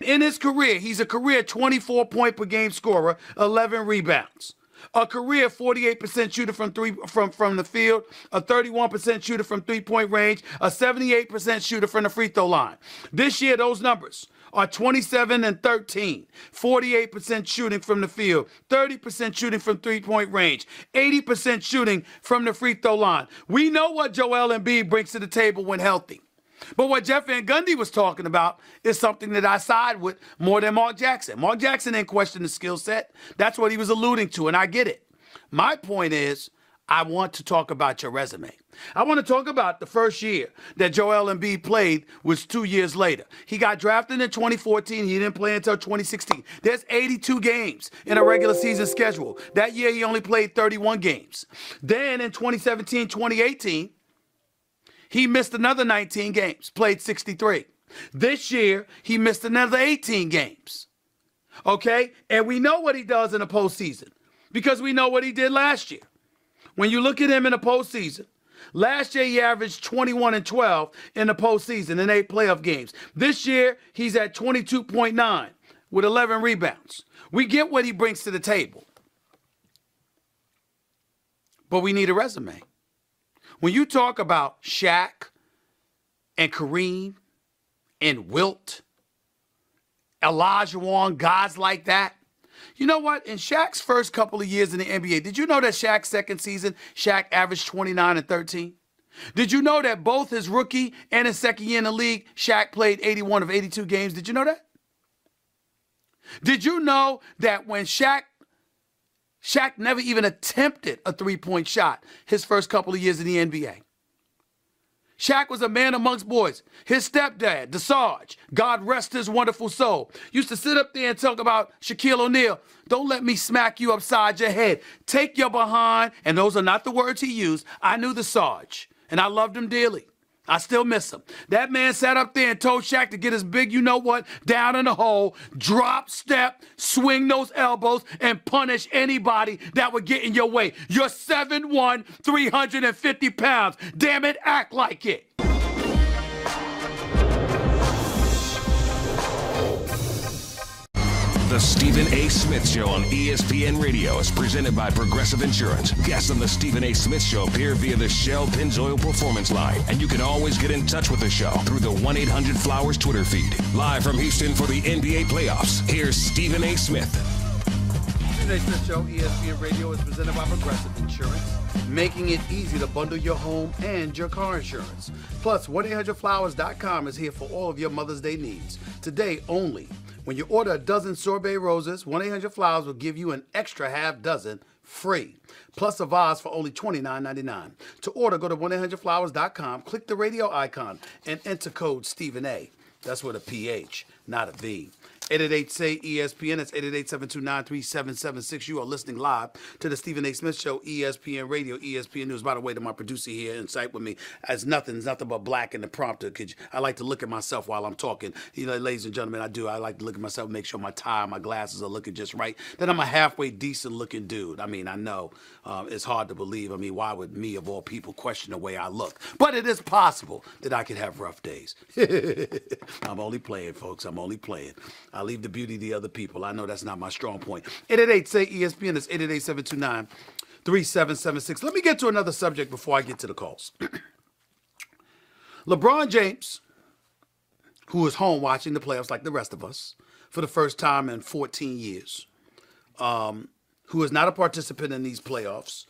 In his career, he's a career 24-point per game scorer, 11 rebounds. A career 48% shooter from the field, a 31% shooter from three-point range, a 78% shooter from the free throw line. This year, those numbers are 27 and 13, 48% shooting from the field, 30% shooting from three-point range, 80% shooting from the free throw line. We know what Joel Embiid brings to the table when healthy. But what Jeff Van Gundy was talking about is something that I side with more than Mark Jackson. Mark Jackson didn't question the skill set. That's what he was alluding to, and I get it. My point is, I want to talk about your resume. I want to talk about the first year that Joel Embiid played was 2 years later. He got drafted in 2014. He didn't play until 2016. There's 82 games in a regular season schedule. That year, he only played 31 games. Then in 2017, 2018, he missed another 19 games, played 63. This year, he missed another 18 games. Okay? And we know what he does in the postseason because we know what he did last year. When you look at him in the postseason, last year he averaged 21 and 12 in the postseason in 8 playoff games. This year, he's at 22.9 with 11 rebounds. We get what he brings to the table. But we need a resume. When you talk about Shaq and Kareem and Wilt, Olajuwon, guys like that, you know what? In Shaq's first couple of years in the NBA, did you know that Shaq's second season, Shaq averaged 29 and 13? Did you know that both his rookie and his second year in the league, Shaq played 81 of 82 games? Did you know that? Did you know that when Shaq never even attempted a three-point shot his first couple of years in the NBA? Shaq was a man amongst boys. His stepdad, DeSarge, God rest his wonderful soul, used to sit up there and talk about Shaquille O'Neal. Don't let me smack you upside your head. Take your behind, and those are not the words he used. I knew DeSarge, and I loved him dearly. I still miss him. That man sat up there and told Shaq to get his big you-know-what down in the hole, drop, step, swing those elbows, and punish anybody that would get in your way. You're 7'1", 350 pounds. Damn it, act like it. The Stephen A. Smith Show on ESPN Radio is presented by Progressive Insurance. Guests on the Stephen A. Smith Show appear via the Shell Pennzoil Performance Line. And you can always get in touch with the show through the 1-800-Flowers Twitter feed. Live from Houston for the NBA playoffs, here's Stephen A. Smith. Stephen A. Smith Show, ESPN Radio, is presented by Progressive Insurance, making it easy to bundle your home and your car insurance. Plus, 1-800-Flowers.com is here for all of your Mother's Day needs. Today only. When you order a dozen sorbet roses, 1-800-Flowers will give you an extra half dozen free, plus a vase for only $29.99. To order, go to 1-800-Flowers.com, click the radio icon, and enter code Stephen A. That's with a PH, not a V. 888-SAY-ESPN. That's 888-729-3776. You are listening live to the Stephen A. Smith Show, ESPN Radio, ESPN News. By the way, to my producer here in sight with me, it's nothing but black in the prompter. I like to look at myself while I'm talking. You know, ladies and gentlemen, I like to look at myself, make sure my tie, my glasses are looking just right. Then I'm a halfway decent looking dude. I mean, I know it's hard to believe. I mean, why would me, of all people, question the way I look? But it is possible that I could have rough days. I'm only playing, folks. I'm only playing. I leave the beauty to the other people. I know that's not my strong point. 888-SAY-ESPN. That's 888-729-3776. Let me get to another subject before I get to the calls. LeBron James, who is home watching the playoffs like the rest of us for the first time in 14 years, who is not a participant in these playoffs,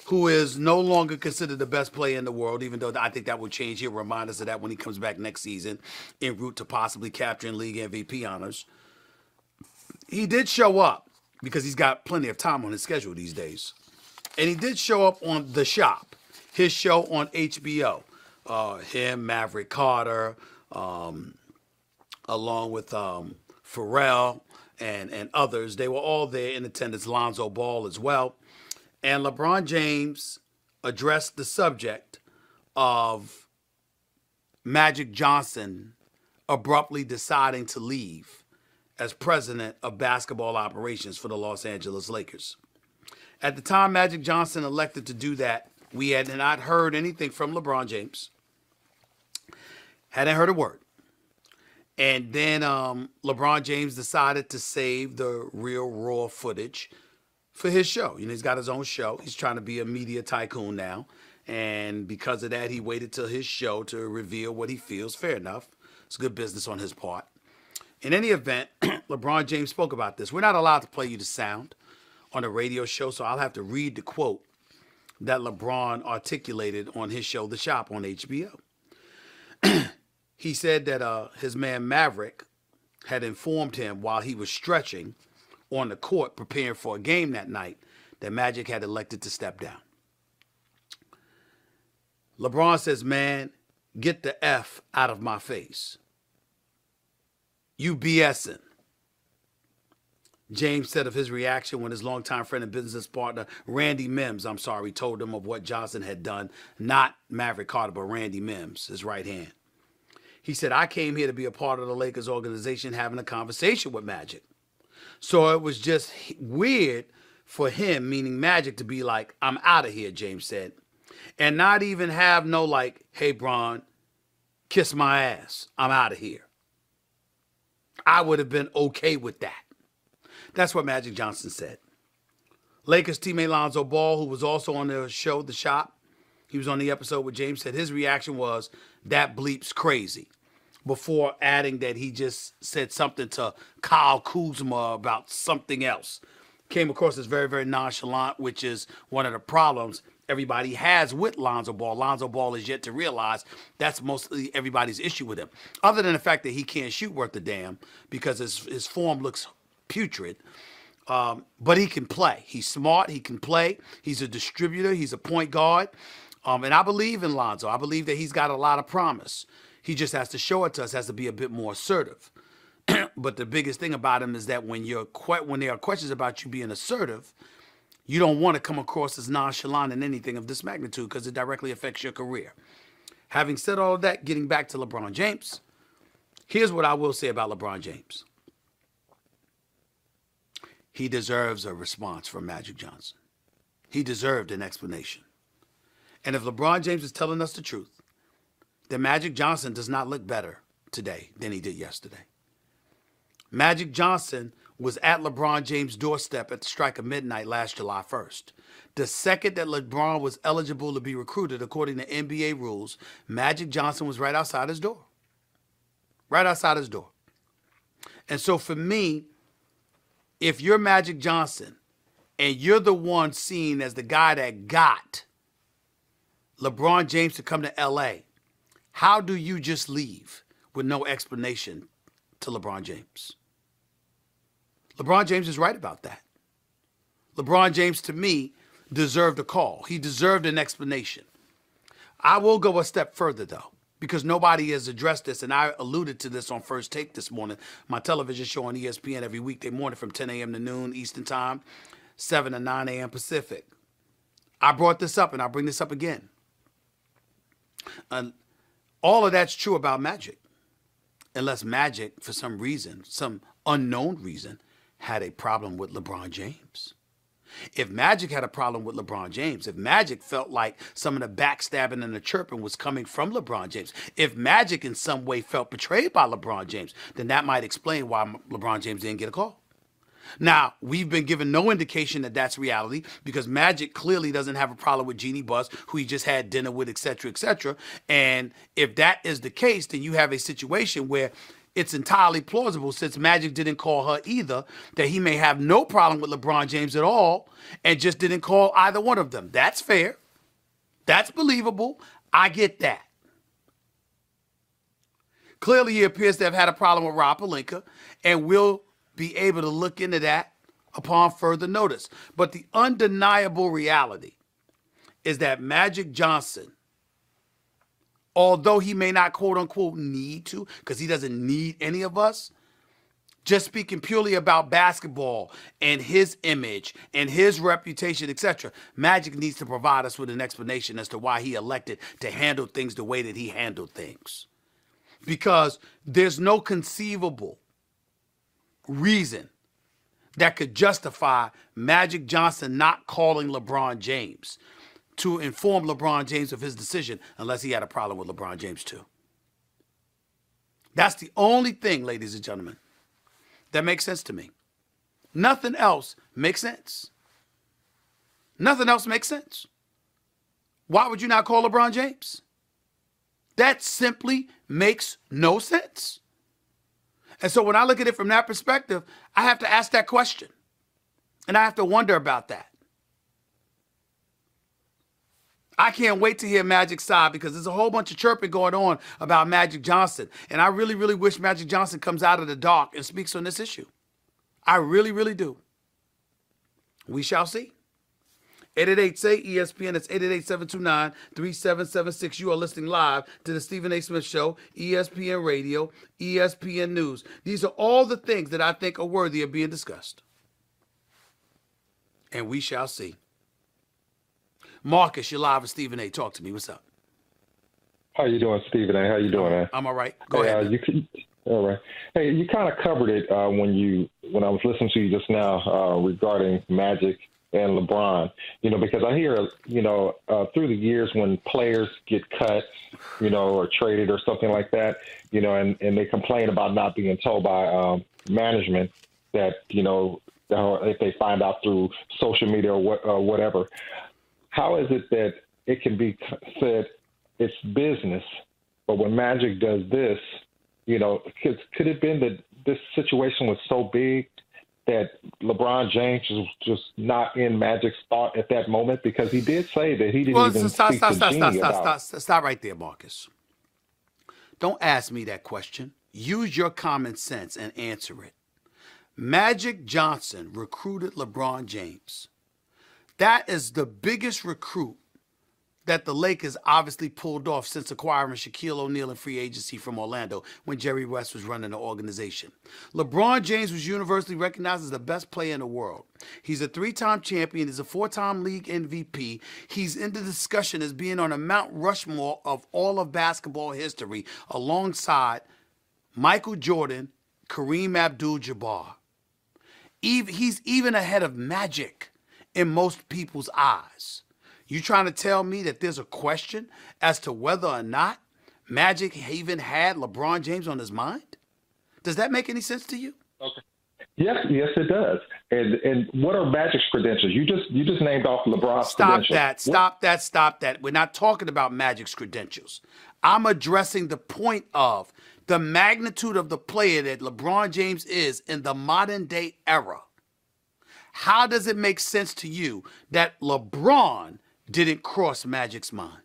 who is no longer considered the best player in the world, even though I think that will change. He'll remind us of that when he comes back next season en route to possibly capturing league MVP honors. He did show up because he's got plenty of time on his schedule these days. And he did show up on The Shop, his show on HBO. Him, Maverick Carter, along with Pharrell and others. They were all there in attendance, Lonzo Ball as well. And LeBron James addressed the subject of Magic Johnson abruptly deciding to leave as president of basketball operations for the Los Angeles Lakers. At the time Magic Johnson elected to do that, we had not heard anything from LeBron James. Hadn't heard a word. And then LeBron James decided to save the real raw footage for his show. He's got his own show. He's trying to be a media tycoon now. And because of that, he waited till his show to reveal what he feels. Fair enough. It's good business on his part. In any event, LeBron James spoke about this. We're not allowed to play you the sound on a radio show, so I'll have to read the quote that LeBron articulated on his show, The Shop, on HBO. He said that his man Maverick had informed him while he was stretching on the court preparing for a game that night that Magic had elected to step down. LeBron says, man, get the F out of my face. You BSing. James said of his reaction when his longtime friend and business partner, Randy Mims, told him of what Johnson had done, not Maverick Carter, but Randy Mims, his right hand. He said, I came here to be a part of the Lakers organization having a conversation with Magic. So it was just weird for him, meaning Magic, to be like, I'm out of here, James said. And not even have no like, hey, Bron, kiss my ass. I'm out of here. I would have been okay with that. That's what Magic Johnson said. Lakers teammate Lonzo Ball, who was also on the show, The Shop, he was on the episode with James, said his reaction was, that bleeps crazy, before adding that he just said something to Kyle Kuzma about something else. Came across as very, very nonchalant, which is one of the problems everybody has with Lonzo Ball. Lonzo Ball is yet to realize that's mostly everybody's issue with him. Other than the fact that he can't shoot worth a damn because his form looks putrid. But he can play. He's smart. He can play. He's a distributor. He's a point guard. And I believe in Lonzo. I believe that he's got a lot of promise. He just has to show it to us, has to be a bit more assertive. But the biggest thing about him is that when there are questions about you being assertive, you don't want to come across as nonchalant in anything of this magnitude because it directly affects your career. Having said all of that, getting back to LeBron James, here's what I will say about LeBron James. He deserves a response from Magic Johnson. He deserved an explanation. And if LeBron James is telling us the truth, then Magic Johnson does not look better today than he did yesterday. Magic Johnson was at LeBron James' doorstep at the strike of midnight last July 1st. The second that LeBron was eligible to be recruited according to NBA rules, Magic Johnson was right outside his door. Right outside his door. And so for me, if you're Magic Johnson and you're the one seen as the guy that got LeBron James to come to LA, how do you just leave with no explanation to LeBron James? LeBron James is right about that. LeBron James, to me, deserved a call. He deserved an explanation. I will go a step further, though, because nobody has addressed this, and I alluded to this on First Take this morning, my television show on ESPN every weekday morning from 10 a.m. to noon Eastern Time, 7 to 9 a.m. Pacific. I brought this up, and I'll bring this up again. All of that's true about Magic, unless Magic, for some reason, some unknown reason, had a problem with LeBron James. If Magic had a problem with LeBron James, if Magic felt like some of the backstabbing and the chirping was coming from LeBron James, if Magic in some way felt betrayed by LeBron James, then that might explain why LeBron James didn't get a call. Now, we've been given no indication that that's reality because Magic clearly doesn't have a problem with Jeannie Buss, who he just had dinner with, et cetera, et cetera. And if that is the case, then you have a situation where it's entirely plausible, since Magic didn't call her either, that he may have no problem with LeBron James at all and just didn't call either one of them. That's fair. That's believable. I get that. Clearly, he appears to have had a problem with Rob Pelinka, and we'll be able to look into that upon further notice. But the undeniable reality is that Magic Johnson, although he may not quote unquote need to, because he doesn't need any of us, just speaking purely about basketball and his image and his reputation, etc., Magic needs to provide us with an explanation as to why he elected to handle things the way that he handled things. Because there's no conceivable reason that could justify Magic Johnson not calling LeBron James to inform LeBron James of his decision unless he had a problem with LeBron James too. That's the only thing, ladies and gentlemen, that makes sense to me. Nothing else makes sense. Nothing else makes sense. Why would you not call LeBron James? That simply makes no sense. And so when I look at it from that perspective, I have to ask that question. And I have to wonder about that. I can't wait to hear Magic's side because there's a whole bunch of chirping going on about Magic Johnson. And I really, really wish Magic Johnson comes out of the dark and speaks on this issue. I really, really do. We shall see. 888-SAY-ESPN. It's 888-729-3776. You are listening live to the Stephen A. Smith Show, ESPN Radio, ESPN News. These are all the things that I think are worthy of being discussed. And we shall see. Marcus, you're live with Stephen A. Talk to me. What's up? How you doing, Stephen A? How you doing, man? I'm all right. Go ahead. All right. Hey, you kind of covered it when I was listening to you just now regarding Magic and LeBron, because I hear, through the years when players get cut, or traded or something like that, and they complain about not being told by management that, if they find out through social media or whatever. How is it that it can be said it's business, but when Magic does this, could it have been that this situation was so big that LeBron James was just not in Magic's thought at that moment? Because he did say that he didn't even speak to Jeannie about it. Stop right there, Marcus. Don't ask me that question. Use your common sense and answer it. Magic Johnson recruited LeBron James. That is the biggest recruit that the Lakers obviously pulled off since acquiring Shaquille O'Neal in free agency from Orlando when Jerry West was running the organization. LeBron James was universally recognized as the best player in the world. He's a 3-time champion. He's a 4-time league MVP. He's in the discussion as being on a Mount Rushmore of all of basketball history alongside Michael Jordan, Kareem Abdul-Jabbar. He's even ahead of Magic in most people's eyes. You trying to tell me that there's a question as to whether or not Magic even had LeBron James on his mind? Does that make any sense to you? Okay. Yes, it does. And what are Magic's credentials? You just named off LeBron's credentials. Stop that. We're not talking about Magic's credentials. I'm addressing the point of the magnitude of the player that LeBron James is in the modern day era. How does it make sense to you that LeBron didn't cross Magic's mind?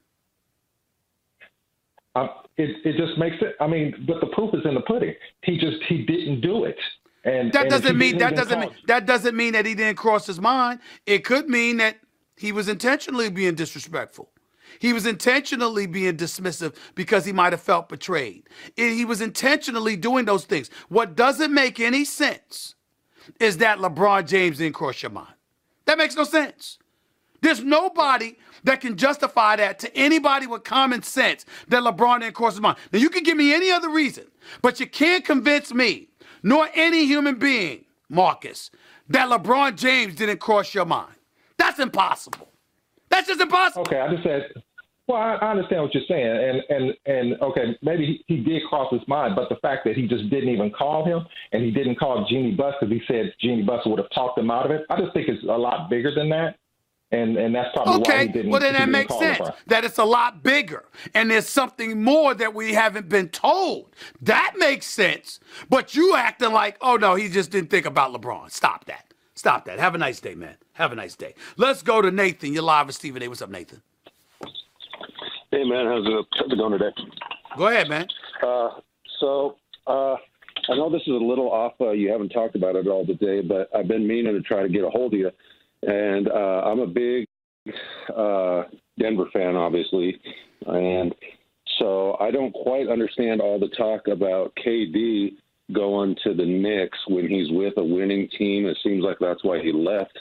It just makes it. I mean, but the proof is in the pudding. He didn't do it. And that doesn't mean that he didn't cross his mind. It could mean that he was intentionally being disrespectful. He was intentionally being dismissive because he might have felt betrayed. He was intentionally doing those things. What doesn't make any sense is that LeBron James didn't cross your mind. That makes no sense. There's nobody that can justify that to anybody with common sense that LeBron didn't cross his mind. Now, you can give me any other reason, but you can't convince me, nor any human being, Marcus, that LeBron James didn't cross your mind. That's impossible. That's just impossible. Okay, I just said, well, I understand what you're saying. And okay, maybe he did cross his mind, but the fact that he just didn't even call him and he didn't call Jeannie Buss because he said Jeannie Buss would have talked him out of it, I just think it's a lot bigger than that. And that's probably why he didn't. Well, then that makes sense. That it's a lot bigger. And there's something more that we haven't been told. That makes sense. But you acting like, oh, no, he just didn't think about LeBron. Stop that. Stop that. Have a nice day, man. Have a nice day. Let's go to Nathan. You're live with Stephen A. What's up, Nathan? Hey, man. How's it going today? Go ahead, man. I know this is a little off. You haven't talked about it all today, but I've been meaning to try to get a hold of you. And I'm a big Denver fan, obviously. And so I don't quite understand all the talk about KD going to the Knicks when he's with a winning team. It seems like that's why he left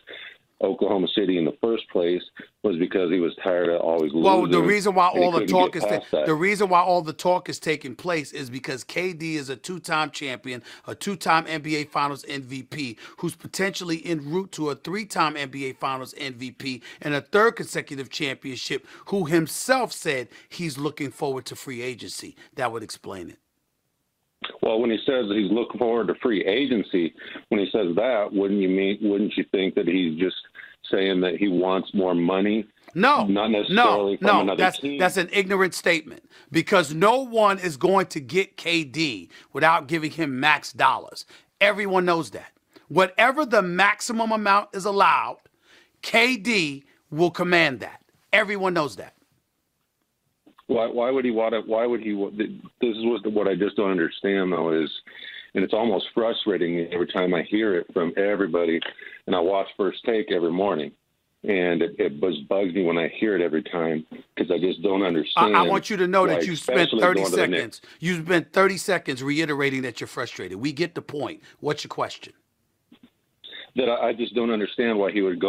Oklahoma City in the first place, was because he was tired of always losing. Well, the reason why all the talk is taking place is because KD is a 2-time champion, a 2-time NBA Finals MVP, who's potentially en route to a 3-time NBA Finals MVP and a 3rd consecutive championship, who himself said he's looking forward to free agency. That would explain it. Well, when he says that he's looking forward to free agency, when he says that, wouldn't you think that he's just saying that he wants more money? No, not necessarily from another team. That's an ignorant statement, because no one is going to get KD without giving him max dollars. Everyone knows that. Whatever the maximum amount is allowed, KD will command that. Everyone knows that. Why would he want it? Why would he? This is what I just don't understand, though, is, and it's almost frustrating every time I hear it from everybody, and I watch First Take every morning. And it bugs me when I hear it every time, because I just don't understand. I want you to know that you spent 30 seconds. You spent 30 seconds reiterating that you're frustrated. We get the point. What's your question? That I just don't understand why he would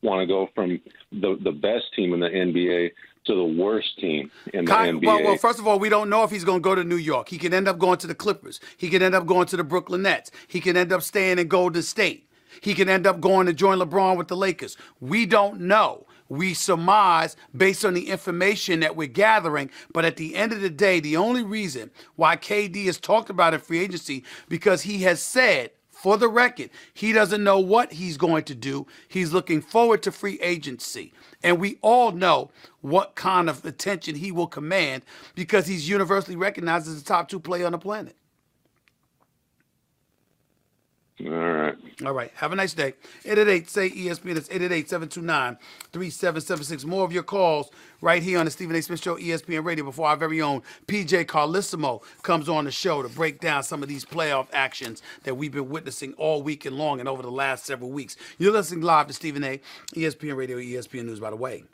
want to go from the best team in the NBA to the worst team in the NBA. Well, first of all, we don't know if he's going to go to New York. He could end up going to the Clippers. He could end up going to the Brooklyn Nets. He could end up staying in Golden State. He can end up going to join LeBron with the Lakers. We don't know. We surmise based on the information that we're gathering. But at the end of the day, the only reason why KD is talked about in free agency, because he has said, for the record, he doesn't know what he's going to do. He's looking forward to free agency. And we all know what kind of attention he will command, because he's universally recognized as the top 2 player on the planet. All right. Have a nice day. 888-SAY-ESPN. That's 888-729-3776. More of your calls right here on the Stephen A. Smith Show, ESPN Radio, before our very own PJ Carlissimo comes on the show to break down some of these playoff actions that we've been witnessing all weekend long and over the last several weeks. You're listening live to Stephen A. ESPN Radio, ESPN News, by the way.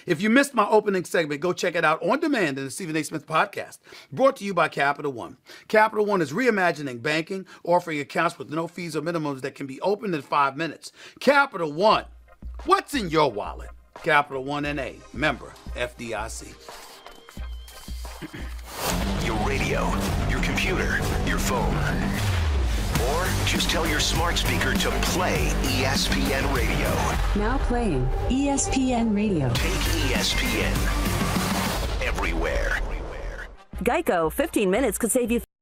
If you missed my opening segment, go check it out on demand in the Stephen A. Smith podcast, brought to you by Capital One. Capital One is reimagining banking, offering accounts with no fees or minimums that can be opened in 5 minutes. Capital One, what's in your wallet? Capital One N.A., member FDIC. Your radio, your computer, your phone. Or just tell your smart speaker to play ESPN Radio. Now playing ESPN Radio. Take ESPN everywhere. Geico, 15 minutes could save you